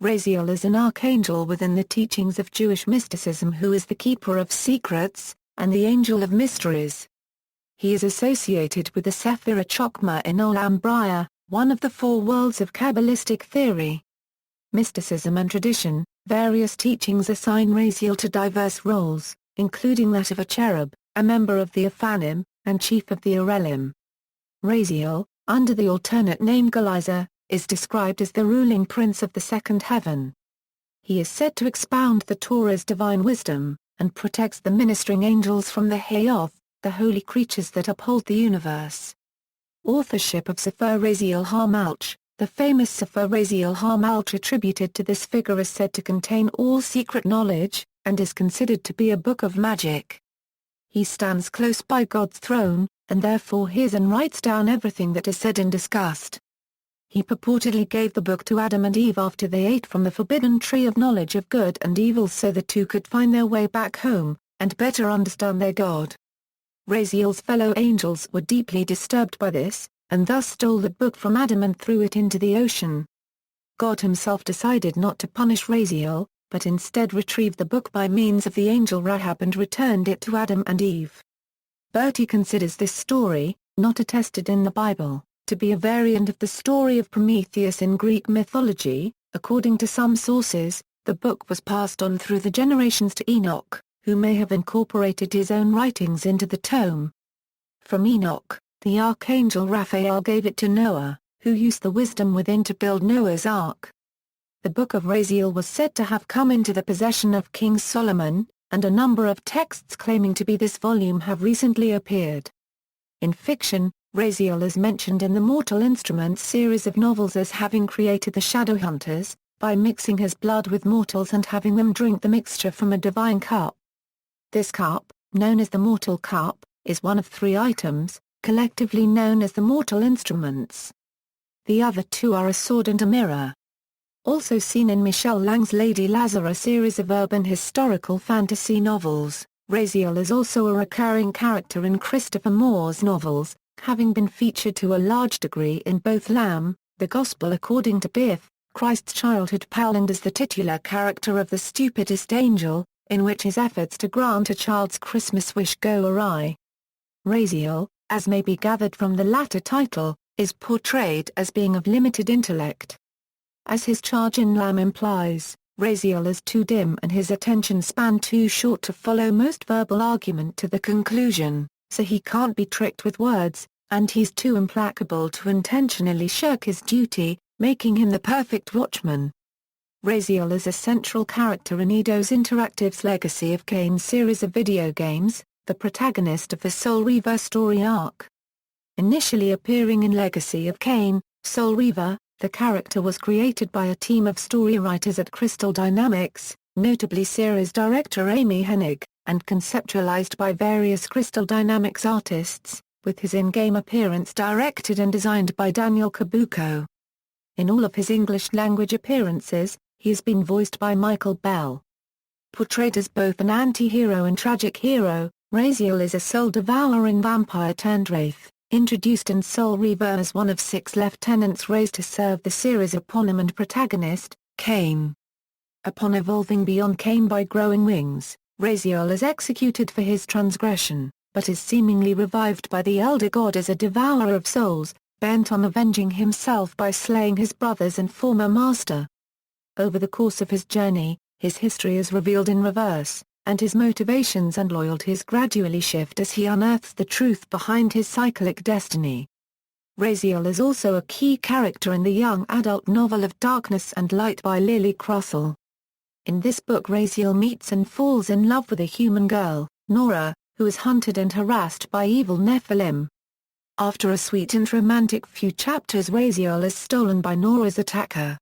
Raziel is an archangel within the teachings of Jewish mysticism who is the keeper of secrets, and the angel of mysteries. He is associated with the Sephira Chokhmah in Olam Briah, one of the four worlds of Kabbalistic theory. Mysticism and tradition. Various teachings assign Raziel to diverse roles, including that of a cherub, a member of the Aphanim, and chief of the Orelim. Raziel, under the alternate name Galizer, is described as the ruling prince of the second heaven. He is said to expound the Torah's divine wisdom, and protects the ministering angels from the Hayoth, the holy creatures that uphold the universe. Authorship of Sefer Raziel HaMalch. The famous Sefer Raziel HaMalch attributed to this figure is said to contain all secret knowledge, and is considered to be a book of magic. He stands close by God's throne, and therefore hears and writes down everything that is said and discussed. He purportedly gave the book to Adam and Eve after they ate from the forbidden tree of knowledge of good and evil so the two could find their way back home, and better understand their God. Raziel's fellow angels were deeply disturbed by this, and thus stole the book from Adam and threw it into the ocean. God himself decided not to punish Raziel, but instead retrieved the book by means of the angel Rahab and returned it to Adam and Eve. Bertie considers this story, not attested in the Bible, to be a variant of the story of Prometheus in Greek mythology. According to some sources, the book was passed on through the generations to Enoch, who may have incorporated his own writings into the tome. From Enoch, the archangel Raphael gave it to Noah, who used the wisdom within to build Noah's ark. The Book of Raziel was said to have come into the possession of King Solomon, and a number of texts claiming to be this volume have recently appeared. In fiction, Raziel is mentioned in the Mortal Instruments series of novels as having created the Shadowhunters, by mixing his blood with mortals and having them drink the mixture from a divine cup. This cup, known as the Mortal Cup, is one of 3 items, collectively known as the Mortal Instruments. The other 2 are a sword and a mirror. Also seen in Michel Lang's Lady Lazarus series of urban historical fantasy novels, Raziel is also a recurring character in Christopher Moore's novels, having been featured to a large degree in both Lamb, The Gospel According to Biff, Christ's Childhood Pal, and as the titular character of The Stupidest Angel, in which his efforts to grant a child's Christmas wish go awry. Raziel, as may be gathered from the latter title, is portrayed as being of limited intellect. As his charge in Lamb implies, Raziel is too dim and his attention span too short to follow most verbal argument to the conclusion, so he can't be tricked with words, and he's too implacable to intentionally shirk his duty, making him the perfect watchman. Raziel is a central character in Eidos Interactive's Legacy of Kain series of video games, the protagonist of the Soul Reaver story arc. Initially appearing in Legacy of Kain, Soul Reaver, the character was created by a team of story writers at Crystal Dynamics, notably series director Amy Hennig, and conceptualized by various Crystal Dynamics artists, with his in-game appearance directed and designed by Daniel Cabuco. In all of his English-language appearances, he has been voiced by Michael Bell. Portrayed as both an anti-hero and tragic hero, Raziel is a soul-devouring vampire turned wraith, introduced in Soul Reaver as one of 6 lieutenants raised to serve the series' eponym and protagonist, Kain. Upon evolving beyond Kain by growing wings, Raziel is executed for his transgression, but is seemingly revived by the Elder God as a devourer of souls, bent on avenging himself by slaying his brothers and former master. Over the course of his journey, his history is revealed in reverse, and his motivations and loyalties gradually shift as he unearths the truth behind his cyclic destiny. Raziel is also a key character in the young adult novel of Darkness and Light by Lily Crossell. In this book Raziel meets and falls in love with a human girl, Nora, who is hunted and harassed by evil Nephilim. After a sweet and romantic few chapters, Raziel is stolen by Nora's attacker.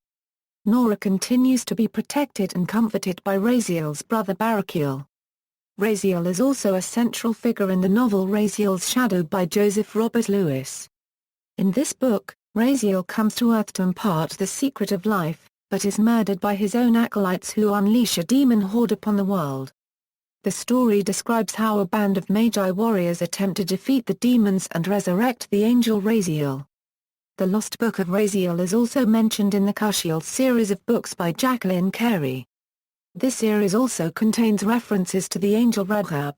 Nora continues to be protected and comforted by Raziel's brother Barakiel. Raziel is also a central figure in the novel Raziel's Shadow by Joseph Robert Lewis. In this book, Raziel comes to Earth to impart the secret of life, but is murdered by his own acolytes who unleash a demon horde upon the world. The story describes how a band of Magi warriors attempt to defeat the demons and resurrect the angel Raziel. The Lost Book of Raziel is also mentioned in the Kushiel series of books by Jacqueline Carey. This series also contains references to the angel Rahab.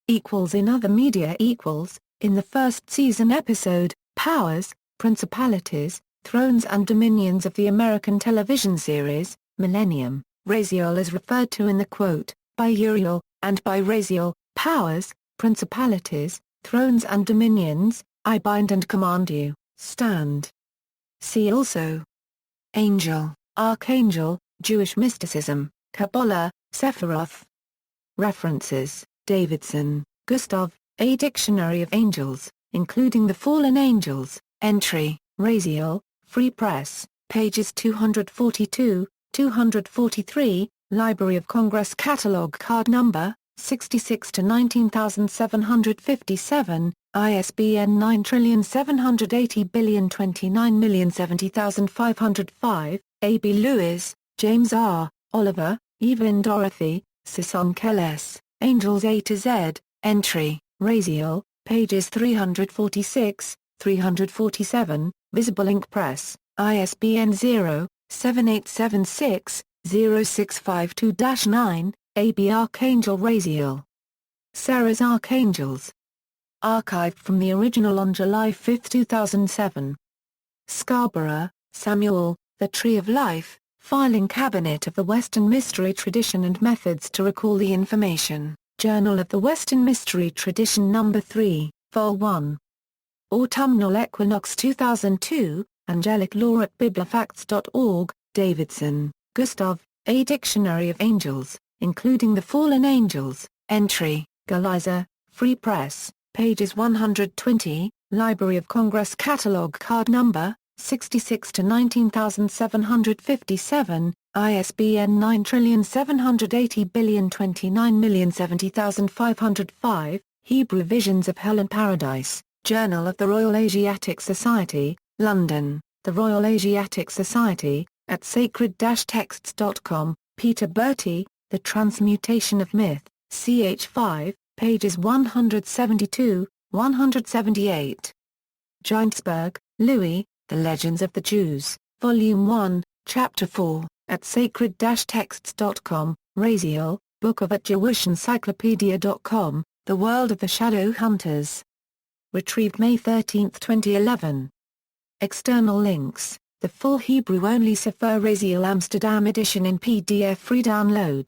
In other media in the first season episode, Powers, Principalities, Thrones and Dominions of the American television series, Millennium, Raziel is referred to in the quote, by Uriel, and by Raziel, Powers, Principalities, Thrones and Dominions, I bind and command you, stand. See also Angel, Archangel, Jewish mysticism, Kabbalah, Sephiroth. References, Davidson, Gustav, A Dictionary of Angels, including the Fallen Angels, entry, Raziel, Free Press, pages 242, 243, Library of Congress Catalog Card Number, 66 to 19757, ISBN 9780080,029,070,505, A. B. Lewis, James R., Oliver, Evelyn Dorothy, Sisonkel S., Angels A to Z, entry, Raziel, pages 346, 347, Visible Ink Press, ISBN 0-7876-0652-9, A. B. Archangel Raziel. Sarah's Archangels. Archived from the original on July 5, 2007. Scarborough, Samuel, The Tree of Life, Filing Cabinet of the Western Mystery Tradition and Methods to Recall the Information, Journal of the Western Mystery Tradition No. 3, Vol. 1. Autumnal Equinox 2002, Angelic Law at bibliofacts.org, Davidson, Gustav, A Dictionary of Angels, including the Fallen Angels, entry, Galiza, Free Press, pages 120, Library of Congress Catalog Card Number, 66 to 19757, ISBN 9780080,029,070,505, Hebrew Visions of Hell and Paradise, Journal of the Royal Asiatic Society, London, The Royal Asiatic Society, at sacred-texts.com, Peter Bertie, The Transmutation of Myth, ch. 5, pages 172, 178. Ginsberg, Louis, The Legends of the Jews, Volume 1, Chapter 4, at sacred-texts.com, Raziel, Book of at JewishEncyclopedia.com, The World of the Shadow Hunters. Retrieved May 13, 2011. External links, the full Hebrew-only Sefer Raziel Amsterdam edition in PDF free download.